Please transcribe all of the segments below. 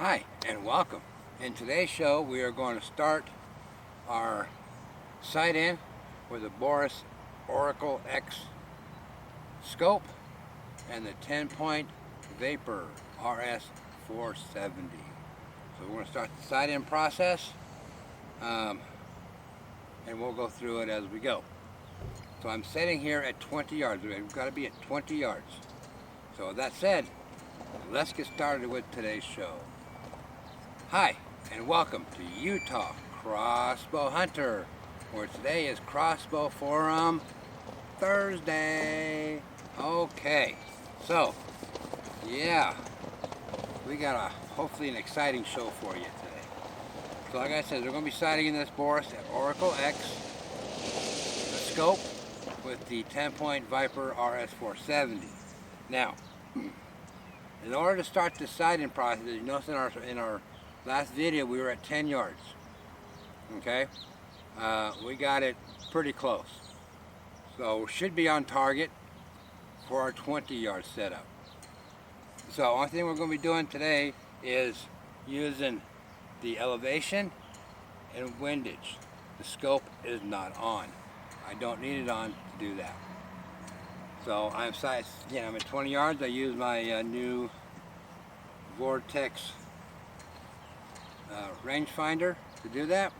Hi and welcome. In today's show we are going to start our sight-in with the Burris Oracle X scope and the 10-point Vapor RS 470. So we're going to start the sight-in process and we'll go through it as we go. So I'm sitting here at 20 yards. We've got to be at 20 yards. So with that said, let's get started with today's show. Hi, and welcome to Utah Crossbow Hunter, where today is Crossbow Forum Thursday. Okay, so, yeah, we got hopefully an exciting show for you today. So like I said, we're going to be sighting in this Burris at Oracle X, the scope with the 10-point Viper RS 470. Now, in order to start the sighting process, you notice in our last video we were at 10 yards. Okay, we got it pretty close, so we should be on target for our 20-yard setup. So only thing we're going to be doing today is using the elevation and windage. The scope is not on. I don't need it on to do that. So I'm at 20 yards. I use my new Vortex rangefinder to do that.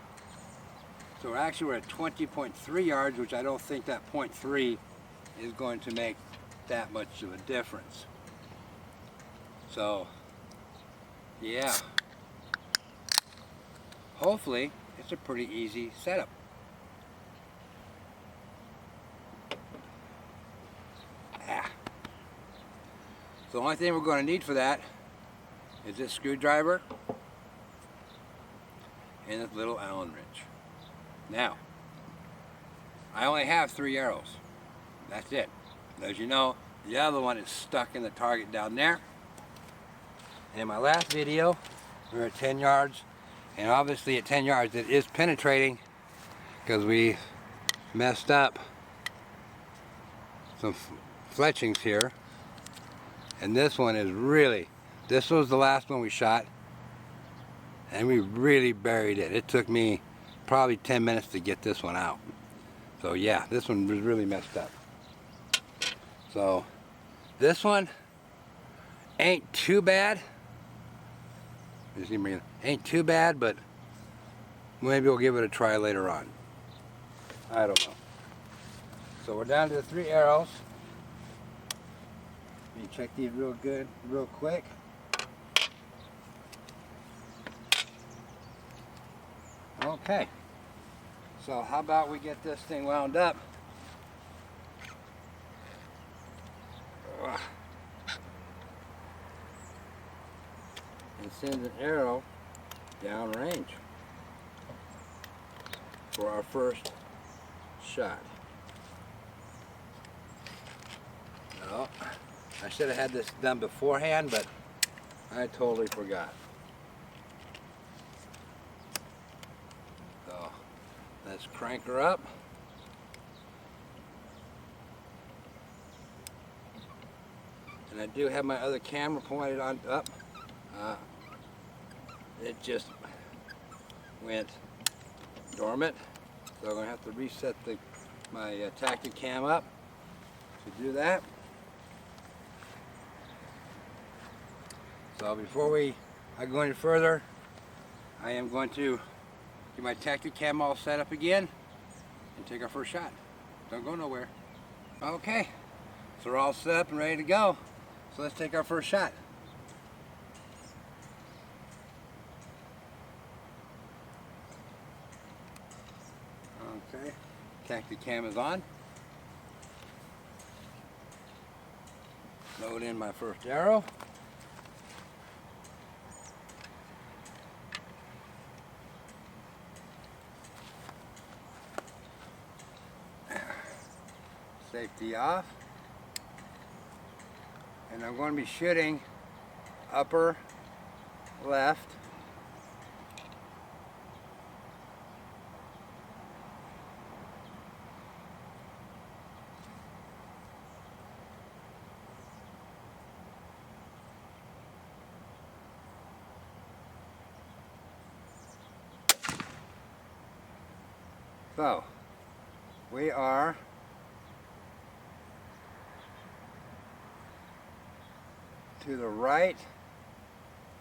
So we're at 20.3 yards, which I don't think that 0.3 is going to make that much of a difference. So yeah, hopefully it's a pretty easy setup. So the only thing we're going to need for that is this screwdriver and this little Allen wrench. Now, I only have 3 arrows. That's it. As you know, the other one is stuck in the target down there. In my last video, we were at 10 yards, and obviously at 10 yards it is penetrating because we messed up some fletchings here. And this one is this was the last one we shot, and we really buried it. It took me probably 10 minutes to get this one out. So yeah, this one was really messed up. So this one ain't too bad. Ain't too bad, but maybe we'll give it a try later on. I don't know. So we're down to the 3 arrows. Let me check these real quick. Okay, so how about we get this thing wound up? And send an arrow downrange for our first shot. No, I should have had this done beforehand, but I totally forgot. So let's crank her up. And I do have my other camera pointed on up. It just went dormant, so I'm going to have to reset my tactic cam up to do that. So before I go any further, I am going to get my tactic cam all set up again and take our first shot. Don't go nowhere. Okay, so we're all set up and ready to go. So let's take our first shot. Okay, tactic cam is on. Load in my first arrow. Safety off. And I'm going to be shooting upper left. So, we are to the right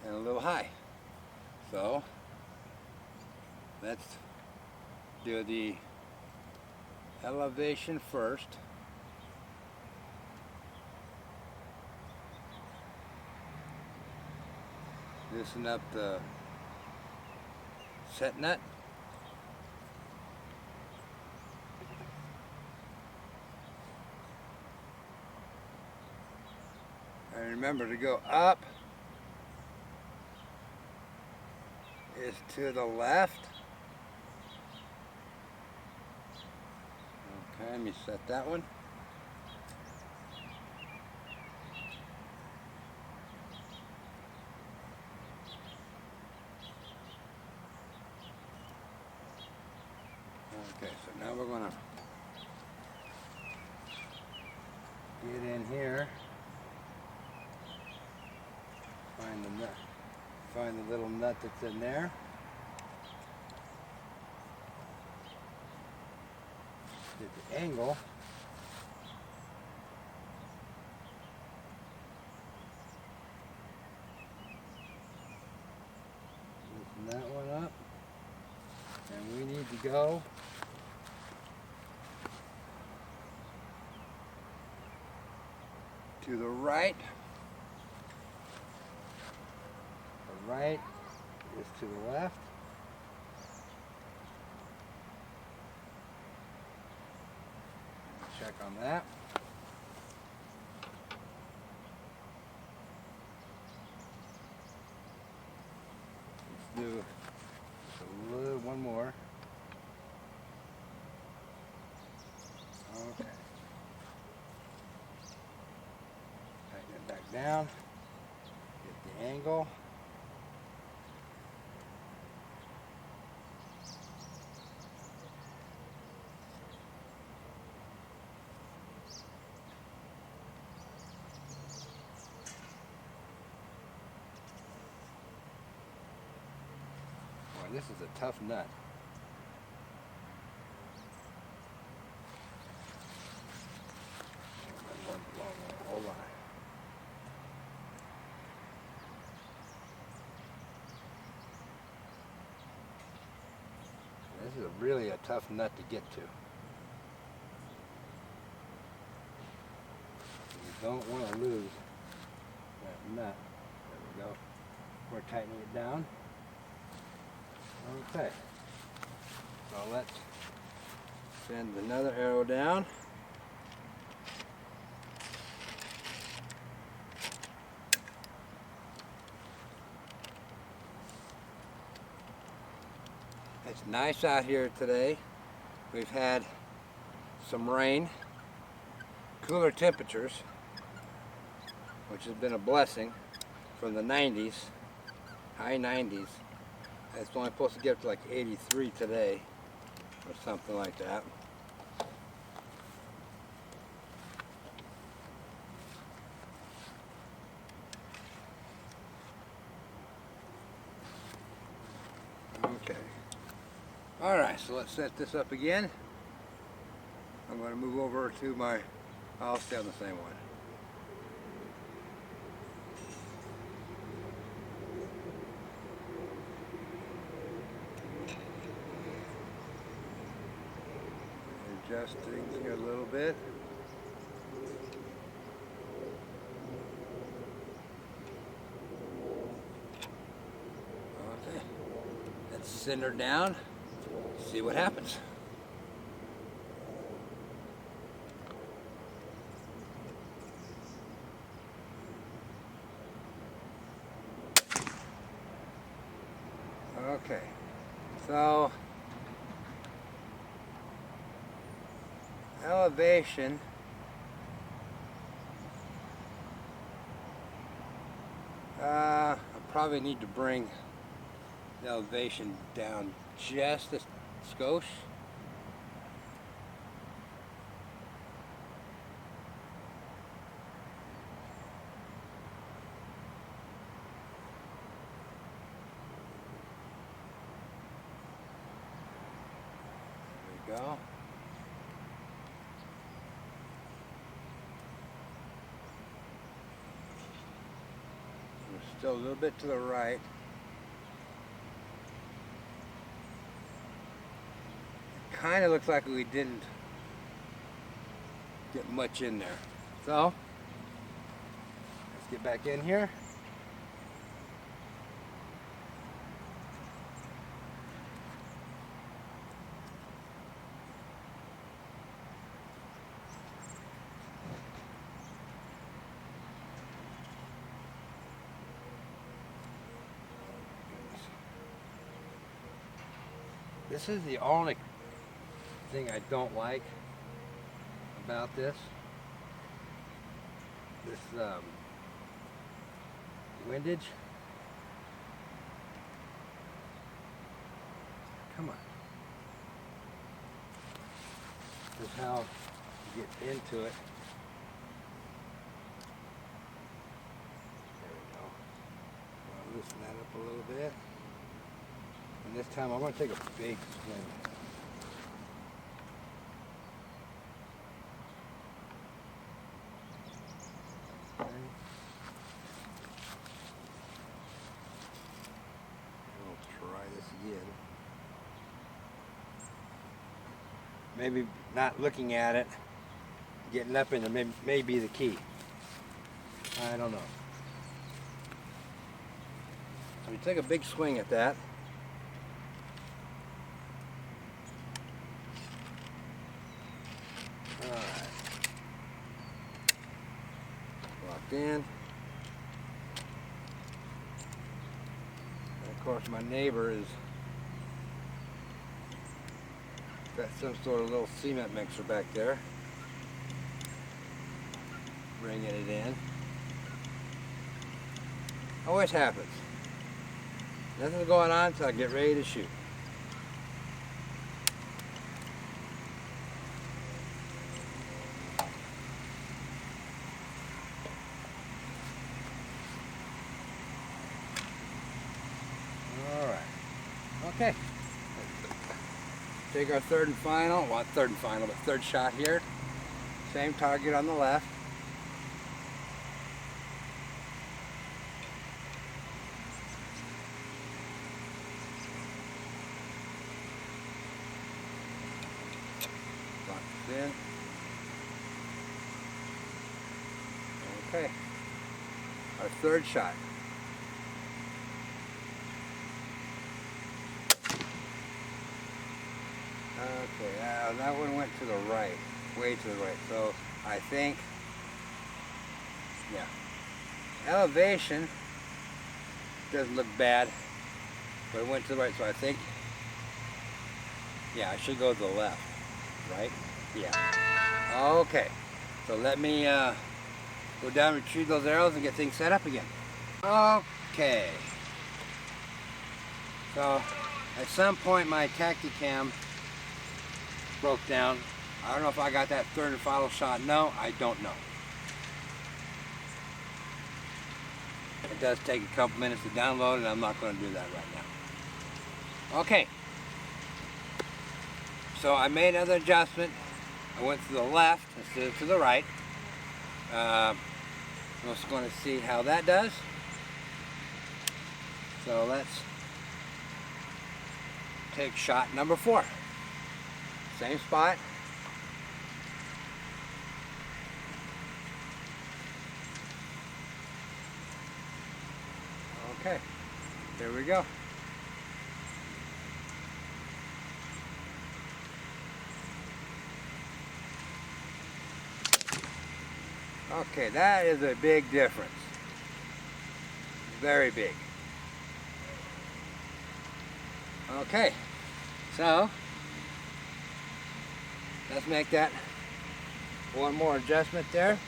and a little high. So, let's do the elevation first. Loosen up the set nut. And remember, to go up is to the left. Okay, let me set that one. Okay, so now we're going to get in here, find the nut, find the little nut that's in there. Get the angle. Loosen that one up. And we need to go to the right. The right is to the left. Check on that. Let's do just a little, one more. Okay. Tighten it back down. Get the angle. Boy, this is a tough nut. Hold on. This is really a tough nut to get to. You don't want to lose that nut. There we go. We're tightening it down. Okay. So let's send another arrow down. It's nice out here today. We've had some rain, cooler temperatures, which has been a blessing, from the 90s, high 90s. It's only supposed to get up to like 83 today, or something like that. Okay. Alright, so let's set this up again. I'm going to move over to my, I'll stay on the same one. Adjusting here a little bit. Okay. Let's send her down. See what happens. Okay, so elevation I probably need to bring the elevation down just a skosh. go. We're still a little bit to the right. Kind of looks like we didn't get much in there. So, let's get back in here. This is the only thing I don't like about this windage. Come on. This is how you get into it. There we go. I'll loosen that up a little bit. And this time I'm going to take a big swing. Okay. We'll try this again. Maybe not looking at it, getting up in there may be the key. I don't know. So we take a big swing at that. In. And of course my neighbor is got some sort of little cement mixer back there, bringing it in. Always happens. Nothing's going on until I get ready to shoot. Okay, take our third and final, well, but third shot here. Same target on the left. Lock this in. Okay, our third shot. Okay, that one went to the right, way to the right. So I think, yeah, elevation doesn't look bad, but it went to the right. So I think, yeah, I should go to the left, right? Yeah. Okay, so let me go down, retrieve those arrows, and get things set up again. Okay. So at some point my Tacticam broke down. I don't know if I got that third and final shot. No, I don't know. It does take a couple minutes to download, and I'm not going to do that right now. Okay. So I made another adjustment. I went to the left instead of to the right. I'm just going to see how that does. So let's take shot number 4. Same spot. Okay, here we go. Okay, that is a big difference. Very big. Okay, so let's make that one more adjustment there.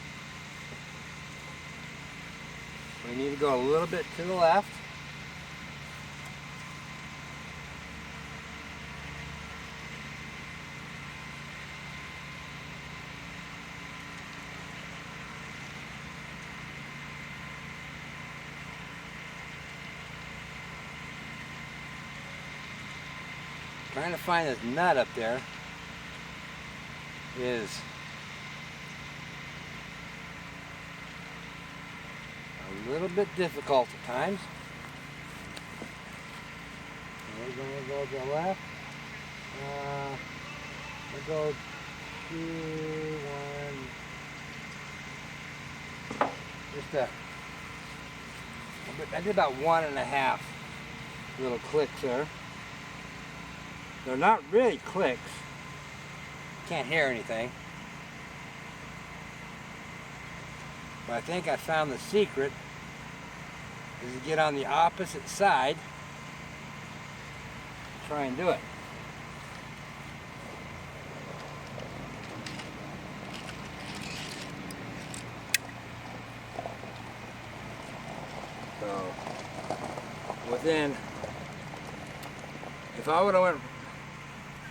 We need to go a little bit to the left. Trying to find this nut up there. is a little bit difficult at times. We're going to go to the left. We'll go 2, 1. Just I did about 1.5 little clicks there. They're not really clicks. Can't hear anything. But I think I found the secret is to get on the opposite side. Try and do it. So, if I would have went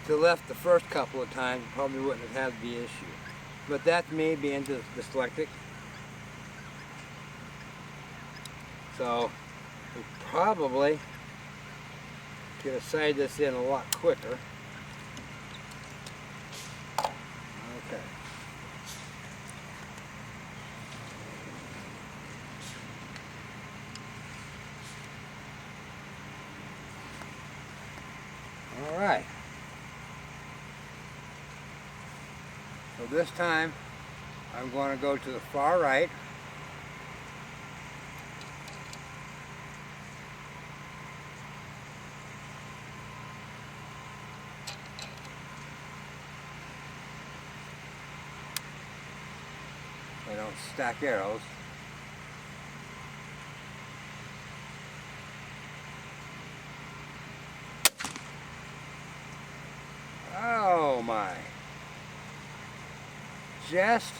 to the left the first couple of times, probably wouldn't have had the issue. But that's me being dyslexic. So, we probably could have sighted this in a lot quicker. Okay. All right. So this time, I'm going to go to the far right. I don't stack arrows. Oh my. Just,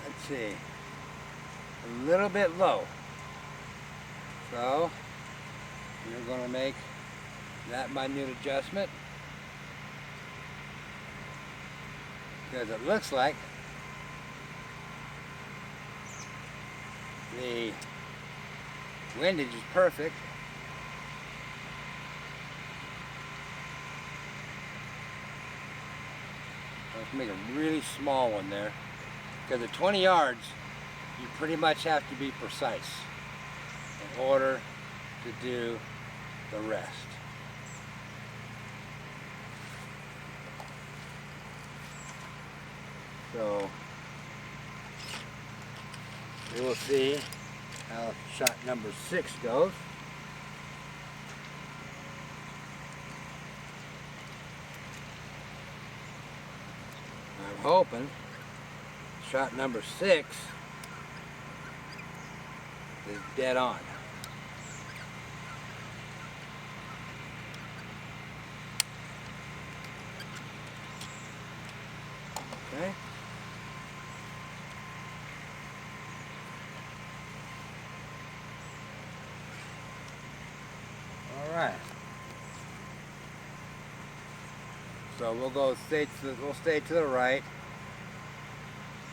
let's see, a little bit low. So, you're going to make that minute adjustment. Because it looks like the windage is perfect. Let's make a really small one there. Because at 20 yards, you pretty much have to be precise in order to do the rest. So, we will see how shot number 6 goes. I'm hoping shot number 6 is dead on. Okay. All right. So we'll stay to the right.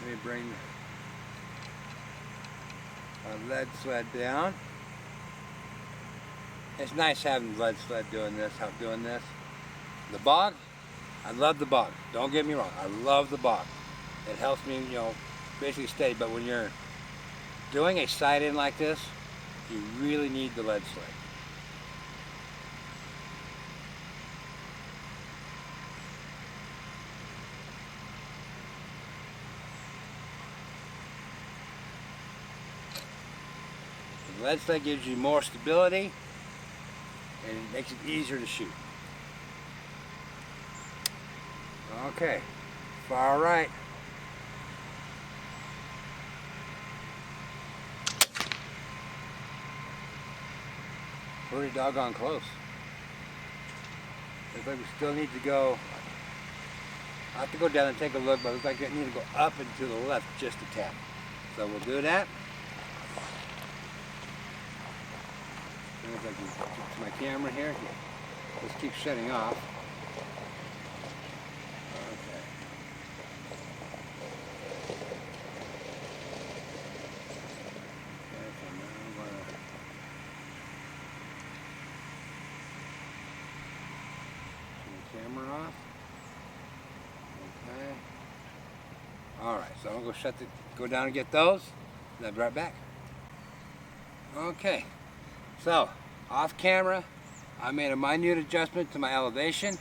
Let me bring our lead sled down. It's nice having the lead sled doing this. The bog, I love the bog. Don't get me wrong, I love the bog. It helps me, basically stay. But when you're doing a sight-in like this, you really need the lead sled. The lead sled gives you more stability and it makes it easier to shoot. Okay, far right. Pretty doggone close. Looks like we still need to go. I have to go down and take a look, but it looks like I need to go up and to the left just a tap. So we'll do that. Looks like it's my camera here. Let's keep shutting off. Okay. So now I'm going to turn the camera off. So I'm gonna go down and get those, and I'll be right back. Okay, so off camera, I made a minute adjustment to my elevation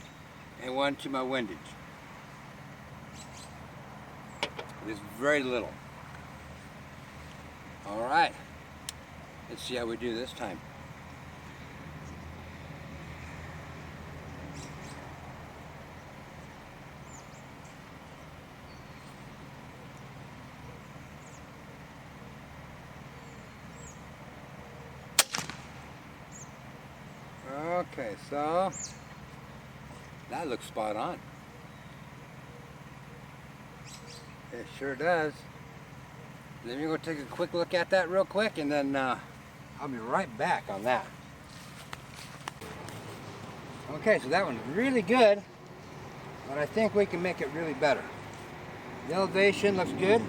and one to my windage. It's very little. All right, let's see how we do this time. Okay, so that looks spot on. It sure does. Let me go take a quick look at that real quick, and then I'll be right back on that. Okay, so that one's really good, but I think we can make it really better. The elevation looks good.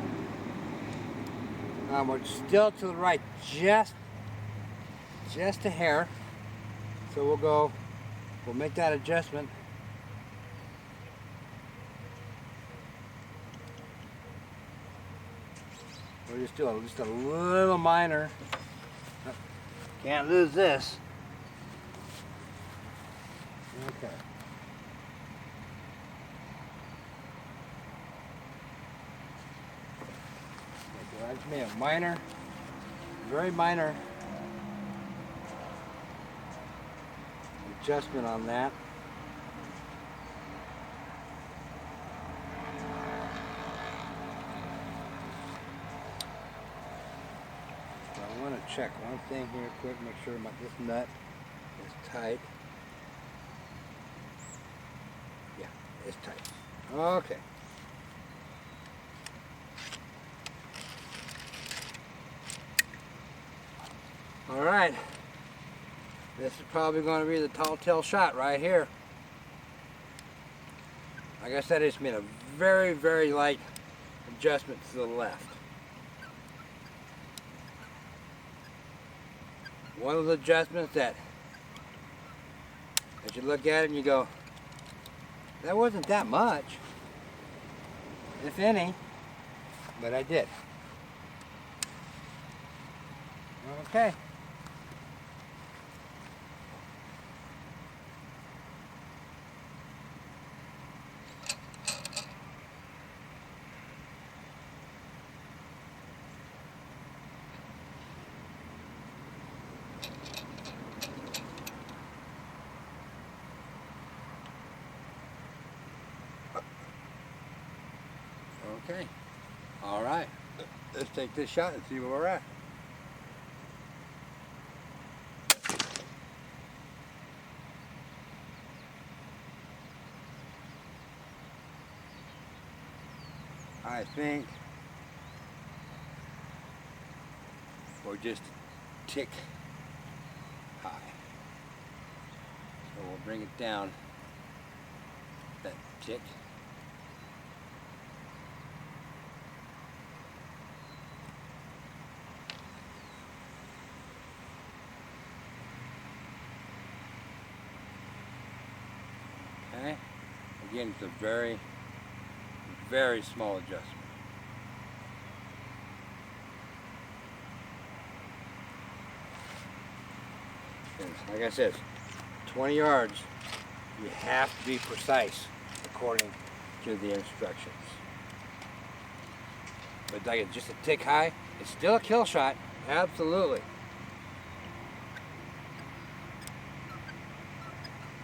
We're still to the right just a hair. So we'll make that adjustment. We'll just do just a little minor. Can't lose this. Okay. So I just made a minor, very minor adjustment on that. So I want to check one thing here quick, make sure this nut is tight. Yeah, it's tight. Okay. All right. This is probably going to be the tall tail shot right here. Like I said, I just made a very, very light adjustment to the left. One of the adjustments that, as you look at it and you go, that wasn't that much, if any, but I did. Okay. Okay. All right. Let's take this shot and see where we're at. I think we're just a tick high. So we'll bring it down that tick. Okay. Again, it's a very, very small adjustment. And like I said, 20 yards, you have to be precise according to the instructions. But like just a tick high, it's still a kill shot, absolutely.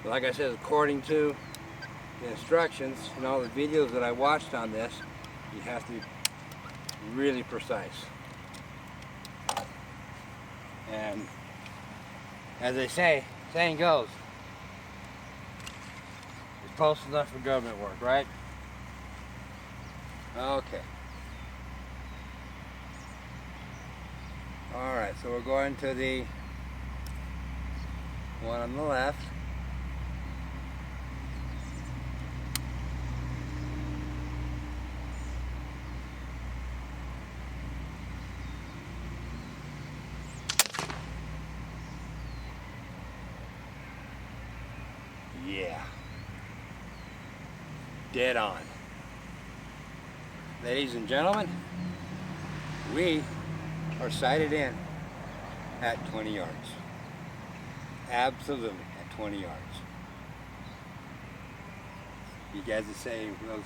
But like I said, according to the instructions and all the videos that I watched on this, you have to be really precise. And as they say, saying goes, it's close enough for government work, right? Okay. Alright, so we're going to the one on the left. Yeah. Dead on. Ladies and gentlemen, we are sighted in at 20 yards. Absolutely at 20 yards. You guys are saying, well,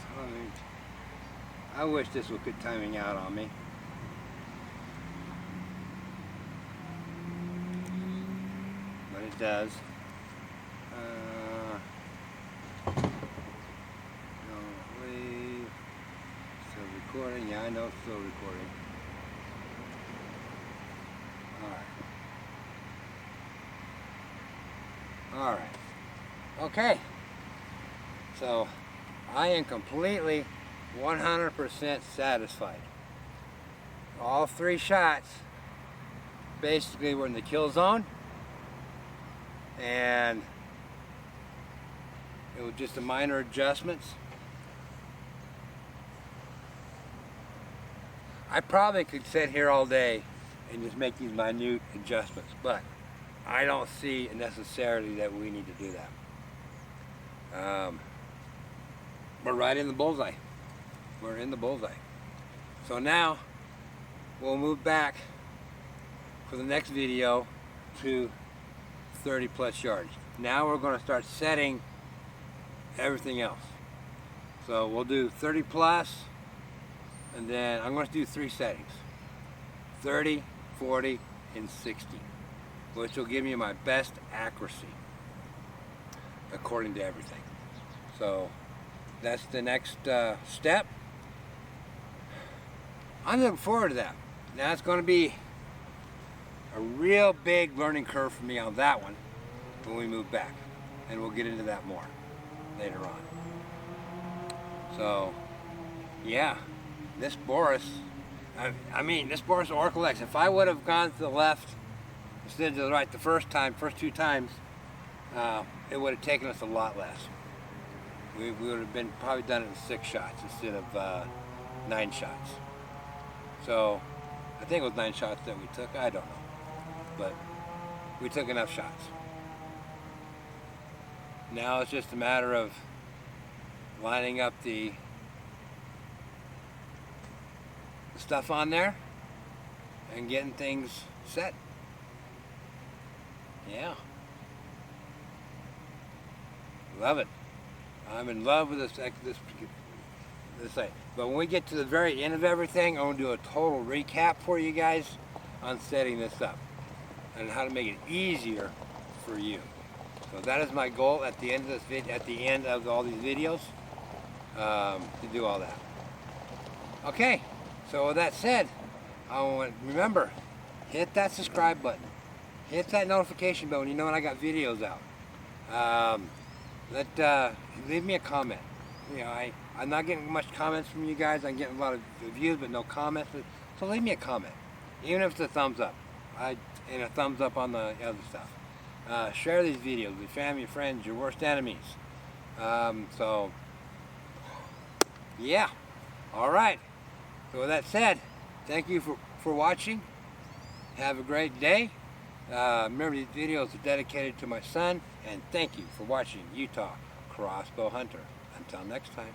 I wish this would quit timing out on me. But it does. Don't leave. Still recording. Yeah, I know it's still recording. Alright. Okay. So, I am completely 100% satisfied. All 3 shots basically were in the kill zone, and it was just a minor adjustments. I probably could sit here all day and just make these minute adjustments, but I don't see necessarily that we need to do that. We're right in the bullseye. We're in the bullseye. So now we'll move back for the next video to 30 plus yards. Now we're going to start setting everything else. So we'll do 30 plus, and then I'm going to do 3 settings: 30, 40, and 60, which will give me my best accuracy according to everything. So that's the next step. I'm looking forward to that. Now it's going to be a real big learning curve for me on that one when we move back, and we'll get into that more later on. So yeah, this Burris, I mean this Burris Oracle X, if I would have gone to the left instead of the right the first 2 times, it would have taken us a lot less. We would have been probably done it in 6 shots instead of 9 shots. So I think it was 9 shots that we took. I don't know, but we took enough shots. Now it's just a matter of lining up the stuff on there and getting things set. Yeah. Love it. I'm in love with this site. But when we get to the very end of everything, I'm going to do a total recap for you guys on setting this up and how to make it easier for you. So that is my goal at the end of this at the end of all these videos, to do all that. Okay. So with that said, remember, hit that subscribe button, hit that notification bell when you know when I got videos out. Leave me a comment. You know, I'm not getting much comments from you guys. I'm getting a lot of views, but no comments. So leave me a comment, even if it's a thumbs up, and a thumbs up on the other stuff. Share these videos with family, your friends, your worst enemies. So yeah, all right. So with that said, thank you for watching. Have a great day. Remember, these videos are dedicated to my son, and thank you for watching Utah Crossbow Hunter. Until next time.